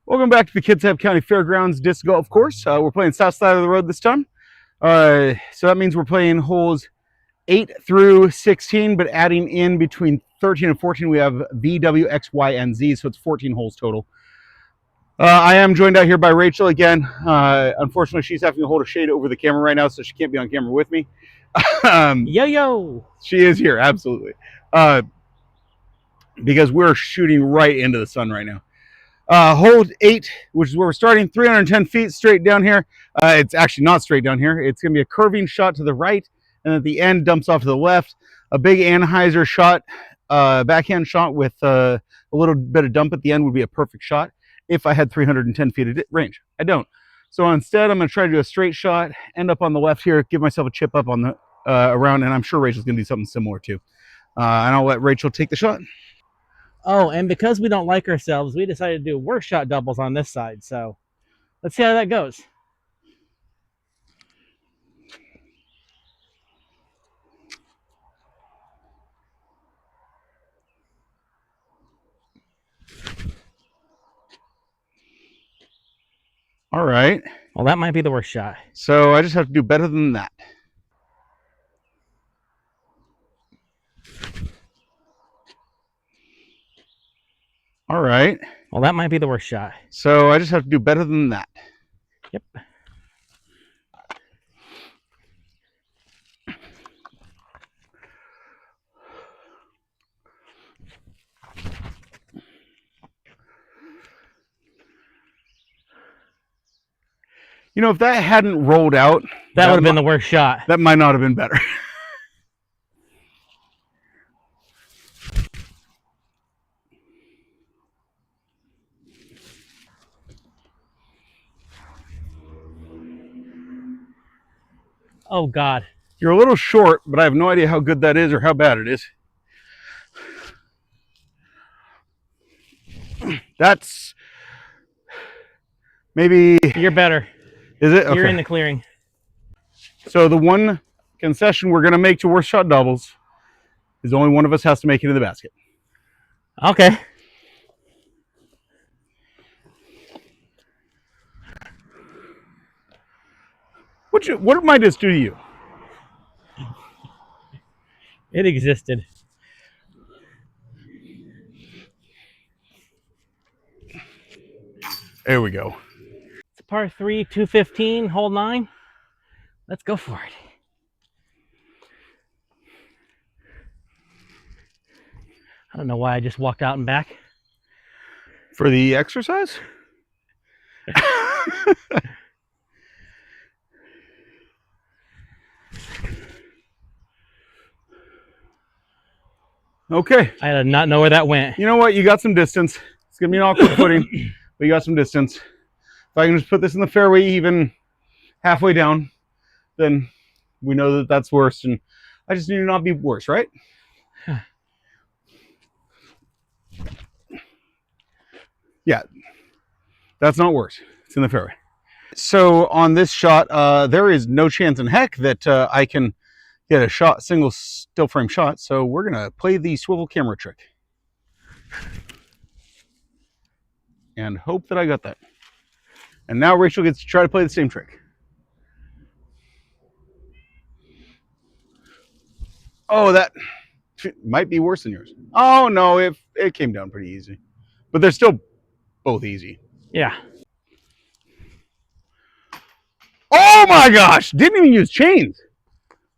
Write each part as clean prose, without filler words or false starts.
Welcome back to the Kitsap County Fairgrounds disc golf course. We're playing south side of the road this time. So that means we're playing holes 8 through 16, but adding in between 13 and 14, we have V, W, X, Y, and Z, so it's 14 holes total. I am joined out here by Rachel again. Unfortunately, she's having to hold a shade over the camera right now, so she can't be on camera with me. Yo! She is here, absolutely. Because we're shooting right into the sun right now. Hole 8, which is where we're starting, 310 feet straight down here. It's actually not straight down here. It's going to be a curving shot to the right, and at the end dumps off to the left. A big Anheuser shot, backhand shot with a little bit of dump at the end would be a perfect shot if I had 310 feet of range. I don't. So instead, I'm going to try to do a straight shot, end up on the left here, give myself a chip up on the around, and I'm sure Rachel's going to do something similar too. And I'll let Rachel take the shot. Oh, and because we don't like ourselves, we decided to do worse shot doubles on this side. So let's see how that goes. All right. Well, that might be the worst shot. So I just have to do better than that. All right. Well, that might be the worst shot. So I just have to do better than that. Yep. You know, if that hadn't rolled out, That would have been the worst shot. That might not have been better. Oh, God. You're a little short, but I have no idea how good that is or how bad it is. That's maybe... You're better. Is it? Okay. You're in the clearing. So the one concession we're going to make to worst shot doubles is only one of us has to make it in the basket. Okay. What might this do to you? It existed. There we go. It's a par 3, 215, hole 9. Let's go for it. I don't know why I just walked out and back. For the exercise? Okay. I did not know where that went. You know what? You got some distance. It's going to be an awkward footing, but you got some distance. If I can just put this in the fairway even halfway down, then we know that that's worse. And I just need to not be worse, right? Yeah, that's not worse. It's in the fairway. So on this shot, there is no chance in heck that I can get a shot, single still frame shot. So we're going to play the swivel camera trick. And hope that I got that. And now Rachel gets to try to play the same trick. Oh, that might be worse than yours. Oh, no, it came down pretty easy. But they're still both easy. Yeah. Oh, my gosh. Didn't even use chains.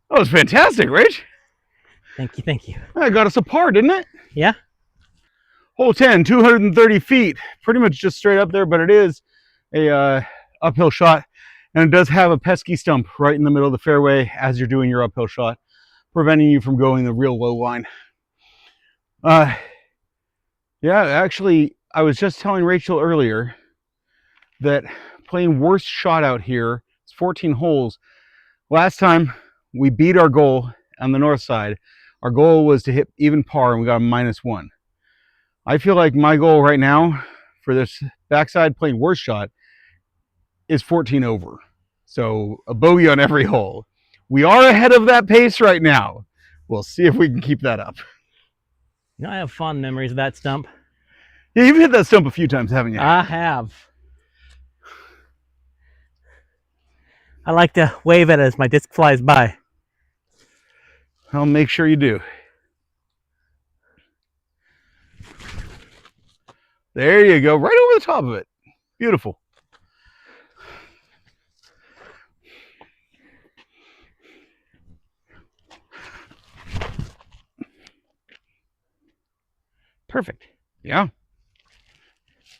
That was fantastic, Rach. Thank you, thank you. That got us a par, didn't it? Yeah. Hole 10, 230 feet. Pretty much just straight up there, but it is a uphill shot. And it does have a pesky stump right in the middle of the fairway as you're doing your uphill shot, preventing you from going the real low line. Yeah, actually, I was just telling Rachel earlier that playing worst shot out here, it's 14 holes. Last time we beat our goal on the north side. Our goal was to hit even par, and we got a -1. I feel like my goal right now for this backside playing worst shot is 14 over. So a bogey on every hole. We are ahead of that pace right now. We'll see if we can keep that up. You know, I have fond memories of that stump. Yeah, you've hit that stump a few times, haven't you? I have. I like to wave at it as my disc flies by. I'll make sure you do. There you go, right over the top of it. Beautiful. Perfect. Yeah.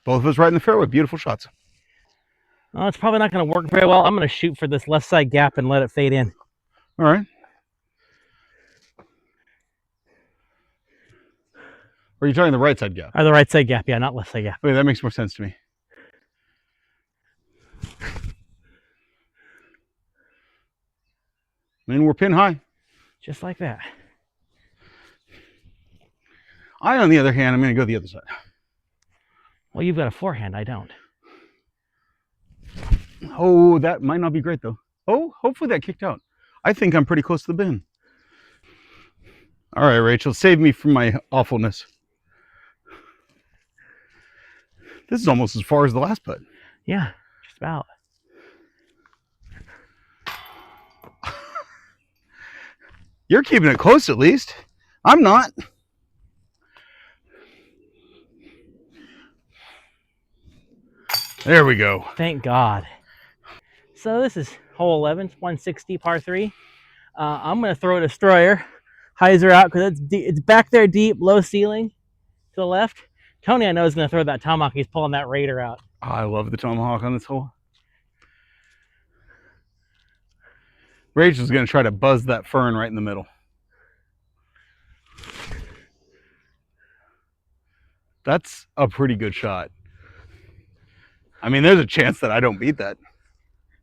Both of us right in the fairway. Beautiful shots. Well, it's probably not going to work very well. I'm going to shoot for this left side gap and let it fade in. All right. Or are you talking the right side gap? Or the right side gap, yeah, not left side gap. Okay, that makes more sense to me. And we're pin high. Just like that. I, on the other hand, I'm going to go the other side. Well, you've got a forehand. I don't. Oh, that might not be great, though. Oh, hopefully that kicked out. I think I'm pretty close to the bin. All right, Rachel, save me from my awfulness. This is almost as far as the last putt. Yeah, just about. You're keeping it close, at least. I'm not. There we go. Thank God. So this is hole 11, 160 par 3. I'm going to throw a destroyer. Hyzer out because it's back there deep, low ceiling to the left. Tony, I know, is going to throw that tomahawk. He's pulling that Raider out. Oh, I love the tomahawk on this hole. Rachel's going to try to buzz that fern right in the middle. That's a pretty good shot. I mean, there's a chance that I don't beat that.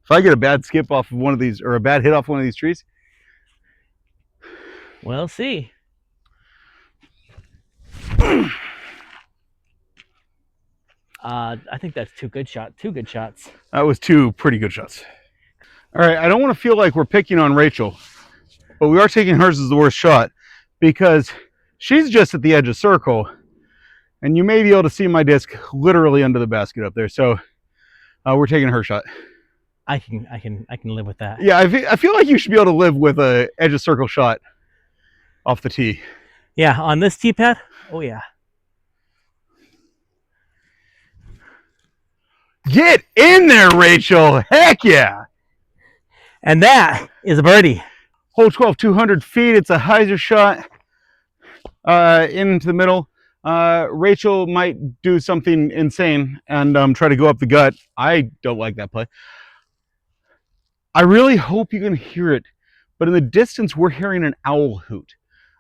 If I get a bad skip off of one of these, or a bad hit off one of these trees. We'll see. I think that's two good shots. That was two pretty good shots. All right, I don't want to feel like we're picking on Rachel, but we are taking hers as the worst shot because she's just at the edge of circle, and you may be able to see my disc literally under the basket up there. So we're taking her shot. I can live with that. Yeah, I feel like you should be able to live with a edge of circle shot off the tee. Yeah, on this tee pad. Oh yeah. Get in there, Rachel. Heck yeah. And that is a birdie. Hole 12, 200 feet. It's a hyzer shot into the middle. Rachel might do something insane and try to go up the gut. I don't like that play. I really hope you can hear it, but in the distance, we're hearing an owl hoot.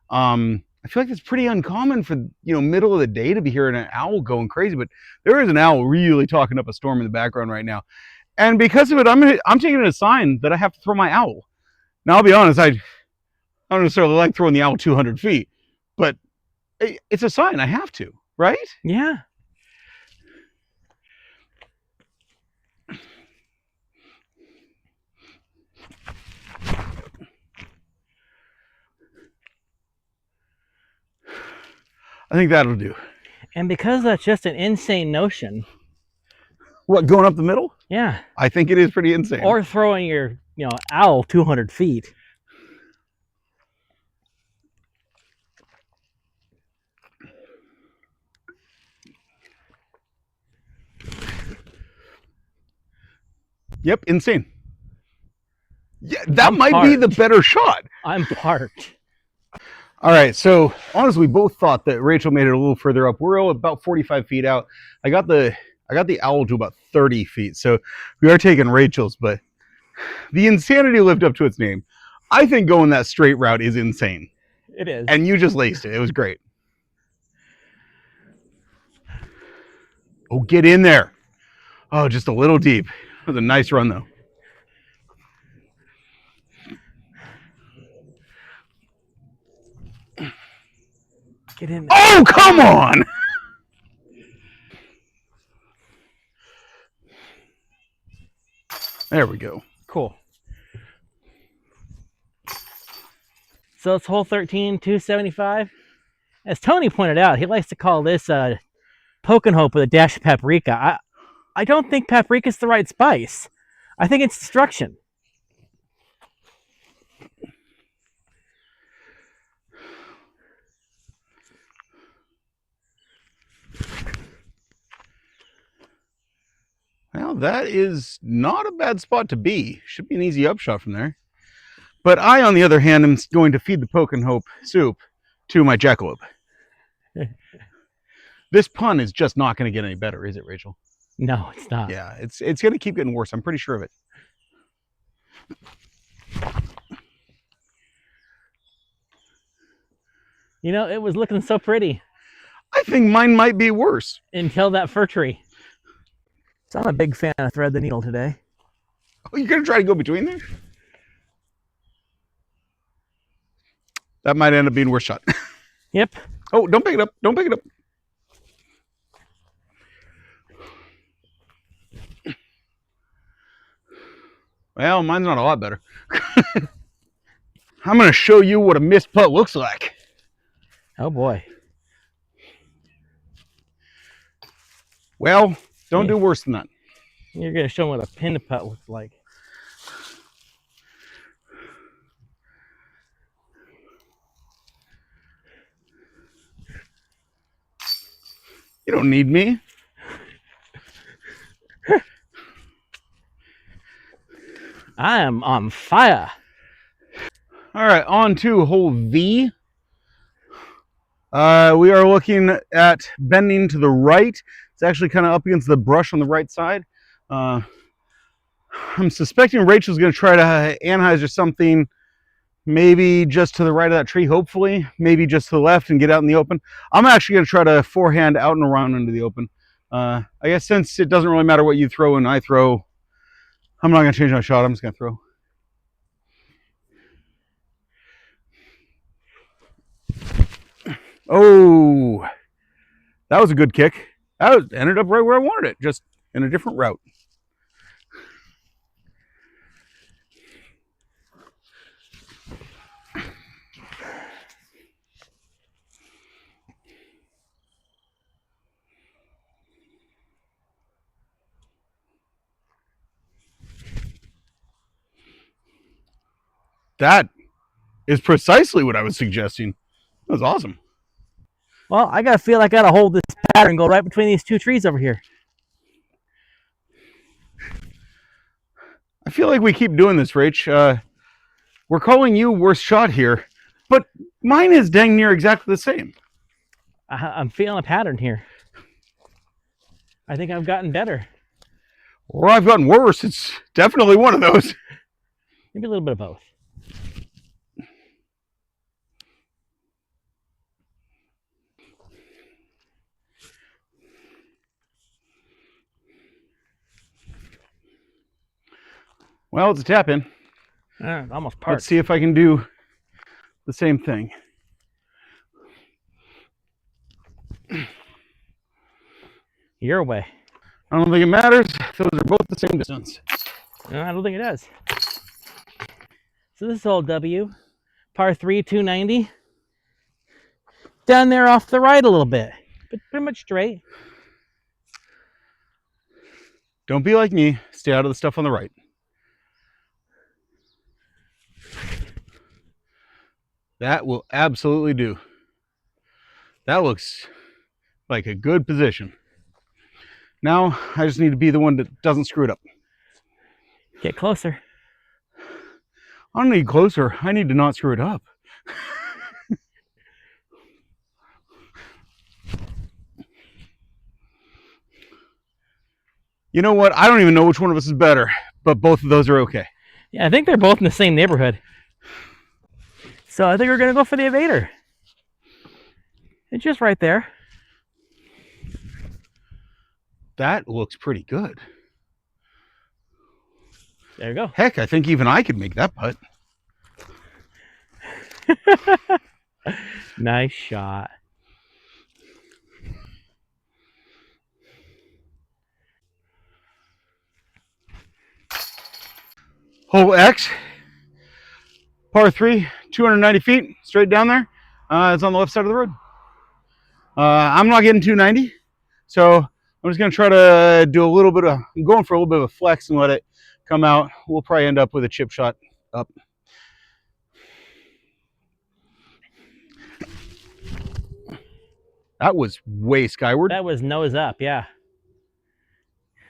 I feel like it's pretty uncommon for, middle of the day to be hearing an owl going crazy, but there is an owl really talking up a storm in the background right now. And because of it, I'm taking it as a sign that I have to throw my owl. Now, I'll be honest, I don't necessarily like throwing the owl 200 feet, but it's a sign. I have to, right? Yeah. I think that'll do. And because that's just an insane notion. What, going up the middle? Yeah. I think it is pretty insane. Or throwing your, owl 200 feet. Yep, insane. Yeah, that might be the better shot. I'm parked. All right, so honestly, we both thought that Rachel made it a little further up. We're about 45 feet out. I got the owl to about 30 feet, so we are taking Rachel's, but the insanity lived up to its name. I think going that straight route is insane. It is. And you just laced it. It was great. Oh, get in there. Oh, just a little deep. It was a nice run, though. Get in there. Oh, come on! There we go. Cool. So it's hole 13, 275. As Tony pointed out, he likes to call this poke and hope with a dash of paprika. I don't think paprika's the right spice. I think it's destruction. Well, that is not a bad spot to be. Should be an easy upshot from there. But I, on the other hand, am going to feed the poke and hope soup to my jackalope. This pun is just not going to get any better, is it, Rachel? No, it's not. Yeah, it's going to keep getting worse. I'm pretty sure of it. You know, it was looking so pretty. I think mine might be worse. Until that fir tree. So I'm a big fan of thread the needle today. Oh, you're going to try to go between there? That might end up being a worse shot. Yep. Oh, don't pick it up. Don't pick it up. Well, mine's not a lot better. I'm going to show you what a missed putt looks like. Oh, boy. Well, don't do worse than that. You're going to show them what a pinned putt looks like. You don't need me. I am on fire. All right, on to hole V. We are looking at bending to the right. It's actually kind of up against the brush on the right side. I'm suspecting Rachel's going to try to anhyzer something, maybe just to the right of that tree, hopefully. Maybe just to the left and get out in the open. I'm actually going to try to forehand out and around into the open. I guess since it doesn't really matter what you throw and I throw, I'm not going to change my shot. I'm just going to throw. Oh, that was a good kick. That ended up right where I wanted it, just in a different route. That is precisely what I was suggesting. That was awesome. Well, I got to feel like I got to hold this pattern and go right between these two trees over here. I feel like we keep doing this, Rach. We're calling you worst shot here, but mine is dang near exactly the same. I'm feeling a pattern here. I think I've gotten better. Or I've gotten worse. It's definitely one of those. Maybe a little bit of both. Well, it's a tap in. Almost parked. Let's see if I can do the same thing. Your way. I don't think it matters. Those are both the same distance. No, I don't think it does. So this is hole W, par 3, 290. Down there off the right a little bit, but pretty much straight. Don't be like me. Stay out of the stuff on the right. That will absolutely do. That looks like a good position. Now, I just need to be the one that doesn't screw it up. Get closer. I don't need closer. I need to not screw it up. You know what? I don't even know which one of us is better, but both of those are okay. Yeah, I think they're both in the same neighborhood. So I think we're going to go for the evader. It's just right there. That looks pretty good. There you go. Heck, I think even I could make that putt. Nice shot. Hole X, par 3, 290 feet, straight down there. It's on the left side of the road. I'm not getting 290. So I'm just going to try to do a little bit of, I'm going for a little bit of a flex and let it come out. We'll probably end up with a chip shot up. That was way skyward. That was nose up, yeah.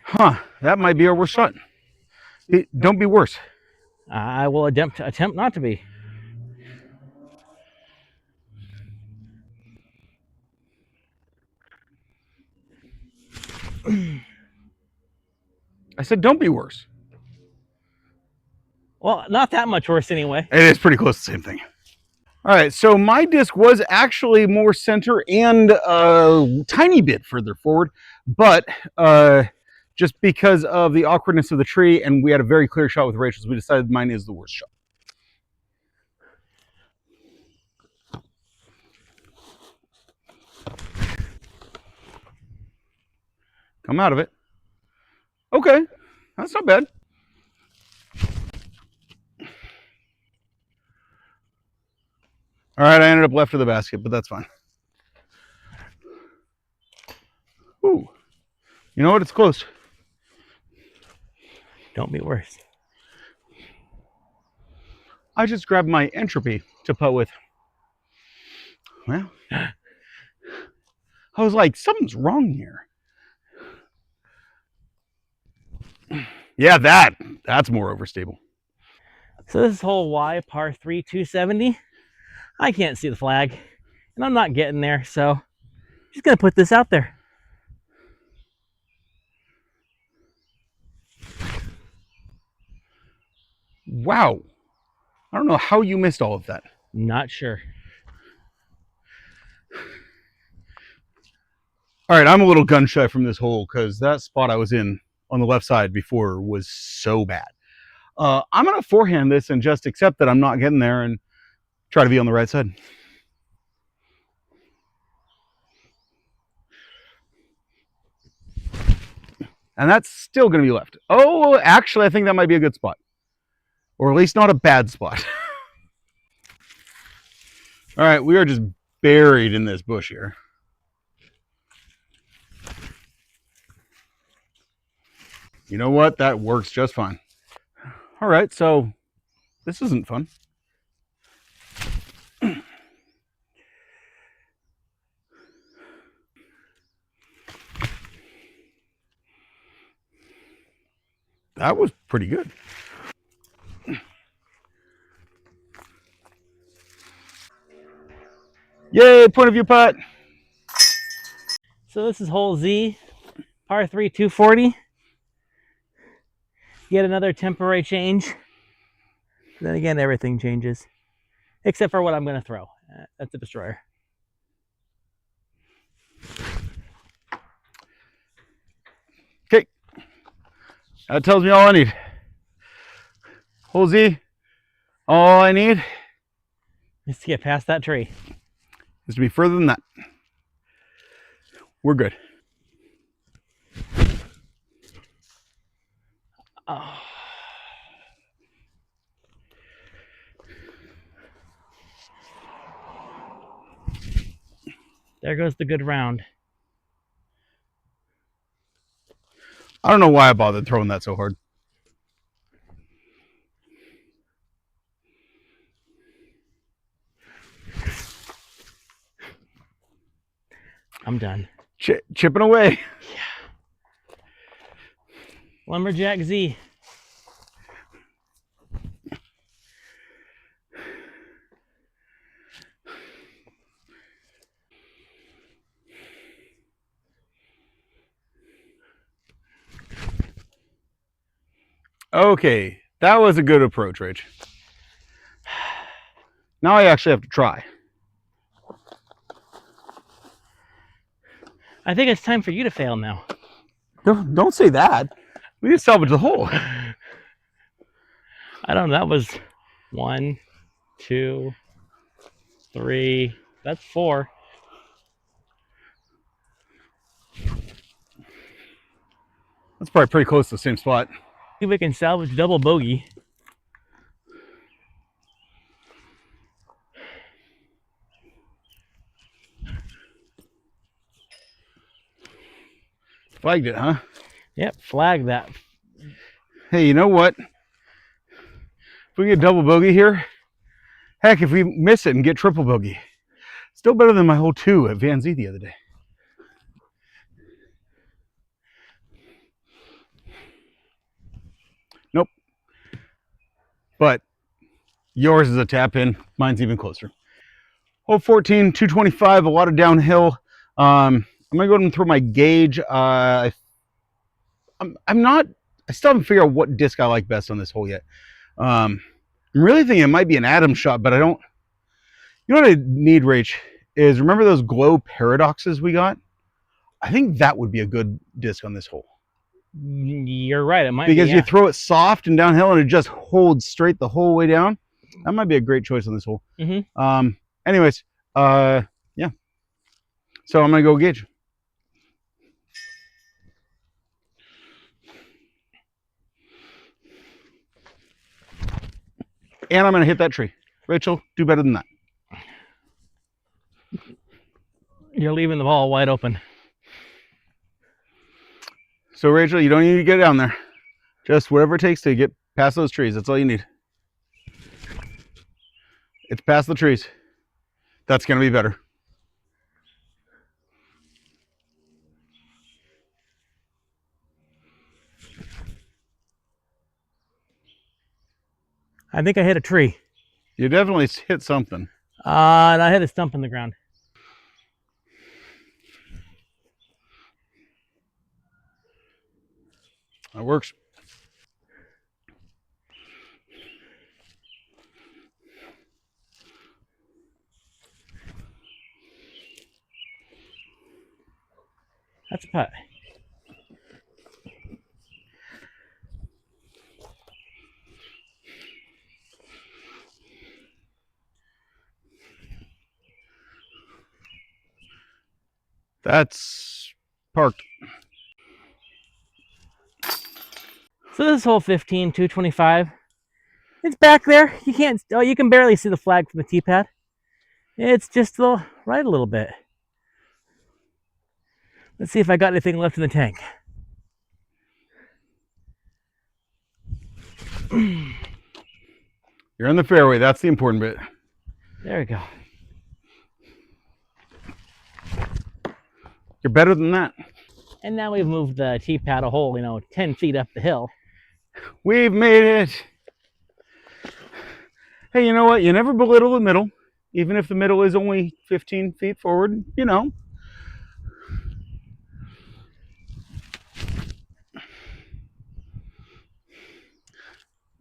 Huh, that might be our worst shot. Don't be worse. I will attempt not to be. I said don't be worse. Well, not that much worse anyway. It is pretty close to the same thing. All right, so my disc was actually more center and a tiny bit further forward, but just because of the awkwardness of the tree and we had a very clear shot with Rachel's, we decided mine is the worst shot. Come out of it. Okay, that's not bad. All right, I ended up left of the basket, but that's fine. Ooh, you know what? It's close. Don't be worse. I just grabbed my entropy to putt with. Well, I was like, something's wrong here. Yeah, that's more overstable. So this is hole Y, par 3, 270. I can't see the flag, and I'm not getting there, so I'm just going to put this out there. Wow. I don't know how you missed all of that. Not sure. All right, I'm a little gun shy from this hole because that spot I was in on the left side before was so bad. I'm going to forehand this and just accept that I'm not getting there and try to be on the right side. And that's still going to be left. Oh, actually, I think that might be a good spot. Or at least not a bad spot. All right, we are just buried in this bush here. You know what? That works just fine. All right, so this isn't fun. That was pretty good. Yay, point of view putt. So this is hole Z, par 3, 240. Yet another temporary change. Then again, everything changes. Except for what I'm going to throw. That's a destroyer. Okay. That tells me all I need. Hole Z, all I need Just to get past that tree. is to be further than that. We're good. Oh. There goes the good round. I don't know why I bothered throwing that so hard. I'm done. Chipping away. Yeah. Lumberjack Z. Okay, that was a good approach, Rach. Now I actually have to try. I think it's time for you to fail now. Don't say that. We need to salvage the hole. I don't know. That was 1, 2, 3. That's 4. That's probably pretty close to the same spot. See if we can salvage double bogey. Flagged it, huh? Yep, flag that. Hey, you know what? If we get double bogey here, heck, if we miss it and get triple bogey, still better than my hole 2 at Van Zee the other day. Nope. But yours is a tap in. Mine's even closer. Hole 14, 225, a lot of downhill. I'm gonna go ahead and throw my gauge. I still haven't figured out what disc I like best on this hole yet. I'm really thinking it might be an Adams shot, but I don't. You know what I need, Rach, is remember those glow paradoxes we got? I think that would be a good disc on this hole. You're right. It might because be, yeah. you throw it soft and downhill and it just holds straight the whole way down. That might be a great choice on this hole. Anyways, yeah. So I'm gonna go gauge. And I'm gonna hit that tree. Rachel, do better than that. You're leaving the ball wide open. So Rachel, you don't need to get down there. Just whatever it takes to get past those trees. That's all you need. It's past the trees. That's gonna be better. I think I hit a tree. You definitely hit something. And I hit a stump in the ground. That works. That's a putt. That's parked. So this is hole 15, 225. It's back there. You can't. Oh, you can barely see the flag from the tee pad. It's just right a little bit. Let's see if I got anything left in the tank. You're in the fairway. That's the important bit. There we go. You're better than that. And now we've moved the tee pad a hole, 10 feet up the hill. We've made it. Hey, you know what? You never belittle the middle, even if the middle is only 15 feet forward, Yeah,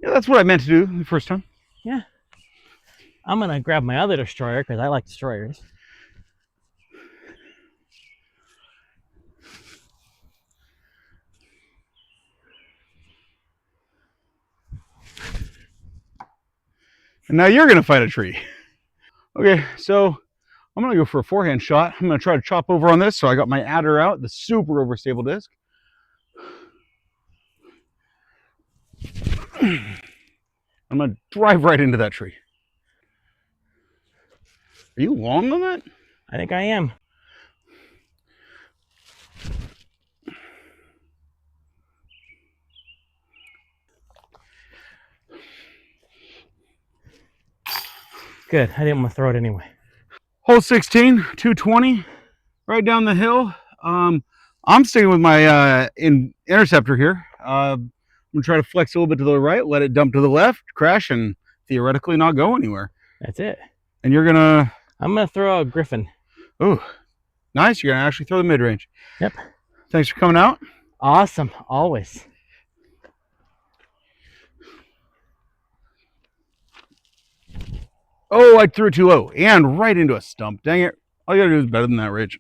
that's what I meant to do the first time. Yeah. I'm going to grab my other destroyer because I like destroyers. And now you're going to fight a tree. Okay, so I'm going to go for a forehand shot. I'm going to try to chop over on this. So I got my adder out, the super overstable disc. I'm going to drive right into that tree. Are you long on that? I think I am. Good. I didn't want to throw it anyway. Hole 16, 220, right down the hill. I'm sticking with my interceptor here. I'm going to try to flex a little bit to the right, let it dump to the left, crash, and theoretically not go anywhere. That's it. And you're going to... I'm going to throw a Griffin. Oh, nice. You're going to actually throw the mid-range. Yep. Thanks for coming out. Awesome. Always. Oh, I threw it too low and right into a stump. Dang it. All you got to do is better than that, Rich.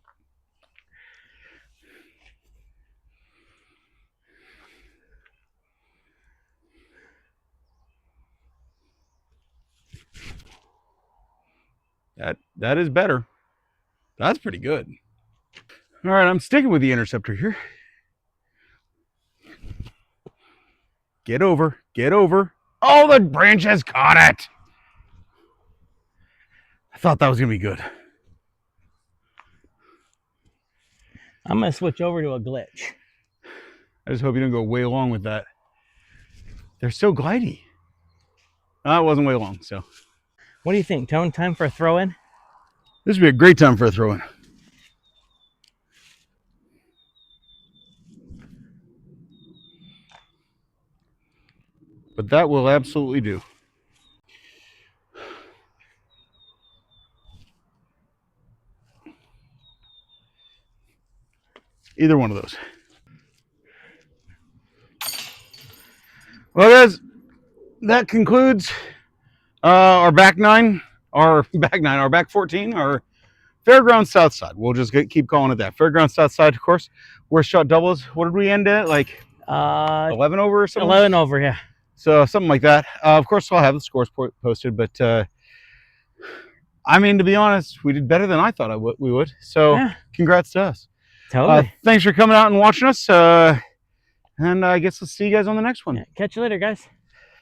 That is better. That's pretty good. All right, I'm sticking with the interceptor here. Get over. Get over. Oh, the branches caught it. I thought that was going to be good. I'm going to switch over to a glitch. I just hope you don't go way long with that. They're so glidey. It wasn't way long, so. What do you think, Tone? Time for a throw-in? This would be a great time for a throw-in. But that will absolutely do. Either one of those. Well, guys, that concludes our back 9, our back 14, our Fairgrounds South Side. We'll just keep calling it that. Fairgrounds South Side, of course. We're shot doubles. What did we end at? Like 11 over or something? 11 over, yeah. So something like that. Of course, I'll have the scores posted, but I mean, to be honest, we did better than I thought we would. So yeah. Congrats to us. Totally. Thanks for coming out and watching us. And I guess we'll see you guys on the next one. Yeah. Catch you later, guys.